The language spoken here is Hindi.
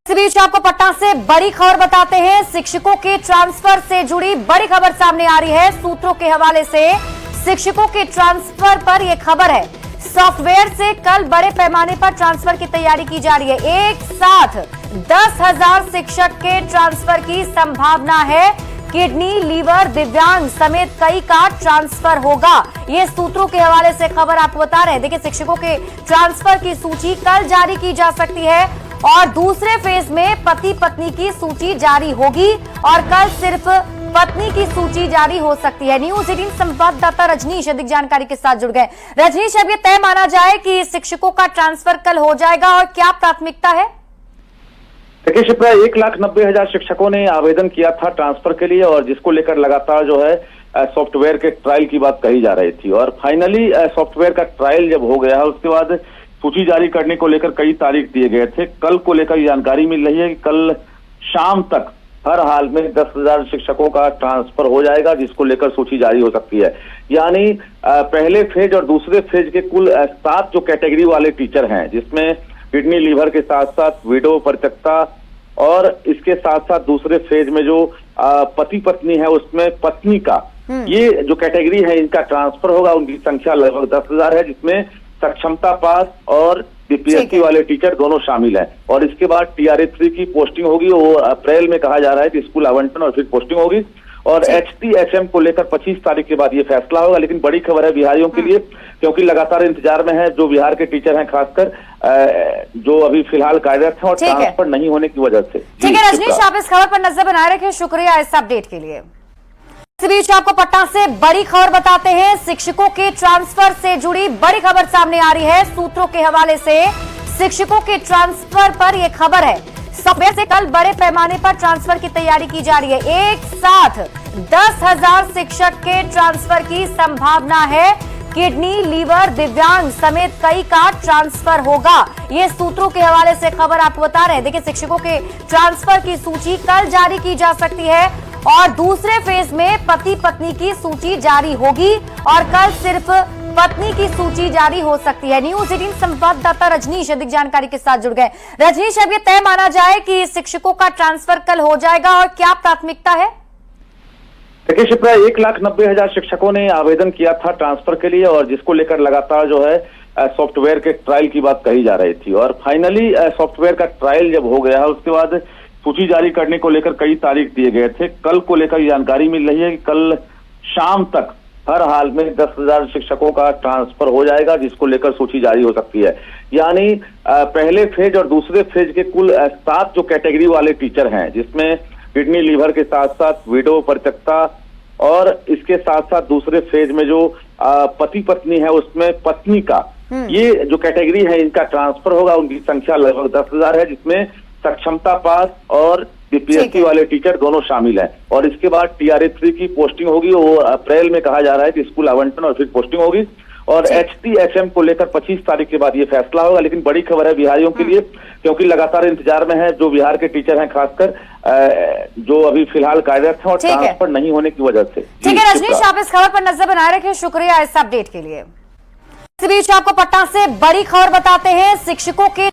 इस बीच आपको पटना से बड़ी खबर बताते हैं। शिक्षकों के ट्रांसफर से जुड़ी बड़ी खबर सामने आ रही है। सूत्रों के हवाले से शिक्षकों के ट्रांसफर पर यह खबर है। सॉफ्टवेयर से कल बड़े पैमाने पर ट्रांसफर की तैयारी की जा रही है। एक साथ 10,000 शिक्षक के ट्रांसफर की संभावना है। किडनी, लीवर, दिव्यांग समेत कई का ट्रांसफर होगा। ये सूत्रों के हवाले से खबर आपको बता रहे हैं। देखिए, शिक्षकों के ट्रांसफर की सूची कल जारी की जा सकती है और दूसरे फेज में पति पत्नी की सूची जारी होगी और कल सिर्फ पत्नी की सूची जारी हो सकती है। न्यूज़ 18 संवाददाता रजनीश अधिक जानकारी के साथ जुड़ गए। रजनीश, अब ये तय माना जाए कि शिक्षकों का ट्रांसफर कल हो जाएगा और क्या प्राथमिकता है? देखिए शिप्रा, 1,90,000 शिक्षकों ने आवेदन किया था ट्रांसफर के लिए और जिसको लेकर लगातार जो है सॉफ्टवेयर के ट्रायल की बात कही जा रही थी और फाइनली सॉफ्टवेयर का ट्रायल जब हो गया उसके बाद सूची जारी करने को लेकर कई तारीख दिए गए थे। कल को लेकर जानकारी मिल रही है कि कल शाम तक हर हाल में 10,000 शिक्षकों का ट्रांसफर हो जाएगा, जिसको लेकर सूची जारी हो सकती है। यानी पहले फेज और दूसरे फेज के कुल 7 जो कैटेगरी वाले टीचर हैं, जिसमें किडनी, लीवर के साथ साथ विडो, परित्यक्ता और इसके साथ साथ दूसरे फेज में जो पति पत्नी है उसमें पत्नी का, ये जो कैटेगरी है इनका ट्रांसफर होगा। उनकी संख्या लगभग 10,000 है, जिसमें सक्षमता पास और बीपीएससी वाले टीचर दोनों शामिल हैं। और इसके बाद TRA3 की पोस्टिंग होगी। वो अप्रैल में कहा जा रहा है कि स्कूल आवंटन और फिर पोस्टिंग होगी और HTHM को लेकर 25 तारीख के बाद ये फैसला होगा। लेकिन बड़ी खबर है बिहारियों के लिए, क्योंकि लगातार इंतजार में है जो बिहार के टीचर हैं, खासकर जो अभी फिलहाल कार्यरत हैं और ट्रांसफर नहीं होने की वजह से। ठीक है रजनीश, आप इस खबर पर नजर बनाए रखें। शुक्रिया इस अपडेट के लिए। इस बीच आपको पटना से बड़ी खबर बताते हैं। शिक्षकों के ट्रांसफर से जुड़ी बड़ी खबर सामने आ रही है। सूत्रों के हवाले से शिक्षकों के ट्रांसफर पर यह खबर है। सॉफ्टवेयर से कल बड़े पैमाने पर ट्रांसफर की तैयारी की जा रही है। एक साथ 10,000 शिक्षक के ट्रांसफर की संभावना है। किडनी, लीवर, दिव्यांग समेत कई का ट्रांसफर होगा। ये सूत्रों के हवाले से खबर आपको बता रहे हैं। देखिए, शिक्षकों के ट्रांसफर की सूची कल जारी की जा सकती है और दूसरे फेज में पति पत्नी की सूची जारी होगी और कल सिर्फ पत्नी की सूची जारी हो सकती है। न्यूज़ 18 संवाददाता रजनीश अधिक जानकारी के साथ जुड़ गए। रजनीश, अब ये तय माना जाए कि शिक्षकों का ट्रांसफर कल हो जाएगा और क्या प्राथमिकता है? देखिए शिप्रा, 1,90,000 शिक्षकों ने आवेदन किया था ट्रांसफर के लिए और जिसको लेकर लगातार जो है सॉफ्टवेयर के ट्रायल की बात कही जा रही थी और फाइनली सॉफ्टवेयर का ट्रायल जब हो गया उसके बाद सूची जारी करने को लेकर कई तारीख दिए गए थे। कल को लेकर जानकारी मिल रही है कि कल शाम तक हर हाल में 10,000 शिक्षकों का ट्रांसफर हो जाएगा, जिसको लेकर सूची जारी हो सकती है। यानी पहले फेज और दूसरे फेज के कुल 7 जो कैटेगरी वाले टीचर हैं, जिसमें किडनी, लीवर के साथ साथ विडो, परित्यक्ता और इसके साथ साथ दूसरे फेज में जो पति पत्नी है उसमें पत्नी का, ये जो कैटेगरी है इनका ट्रांसफर होगा। उनकी संख्या लगभग 10,000 है, जिसमें सक्षमता पास और बीपीएससी वाले टीचर दोनों शामिल हैं। और इसके बाद TRA3 की पोस्टिंग होगी। वो अप्रैल में कहा जा रहा है कि स्कूल आवंटन और फिर पोस्टिंग होगी और HTHM को लेकर 25 तारीख के बाद ये फैसला होगा। लेकिन बड़ी खबर है बिहारियों के लिए, क्योंकि लगातार इंतजार में है जो बिहार के टीचर हैं, खासकर जो अभी फिलहाल कार्यरत हैं और ट्रांसफर नहीं होने की वजह से। ठीक है रजनीश, आप इस खबर पर नजर बनाए रखें। शुक्रिया इस अपडेट के लिए। इस बीच आपको पटना से बड़ी खबर बताते हैं। शिक्षकों के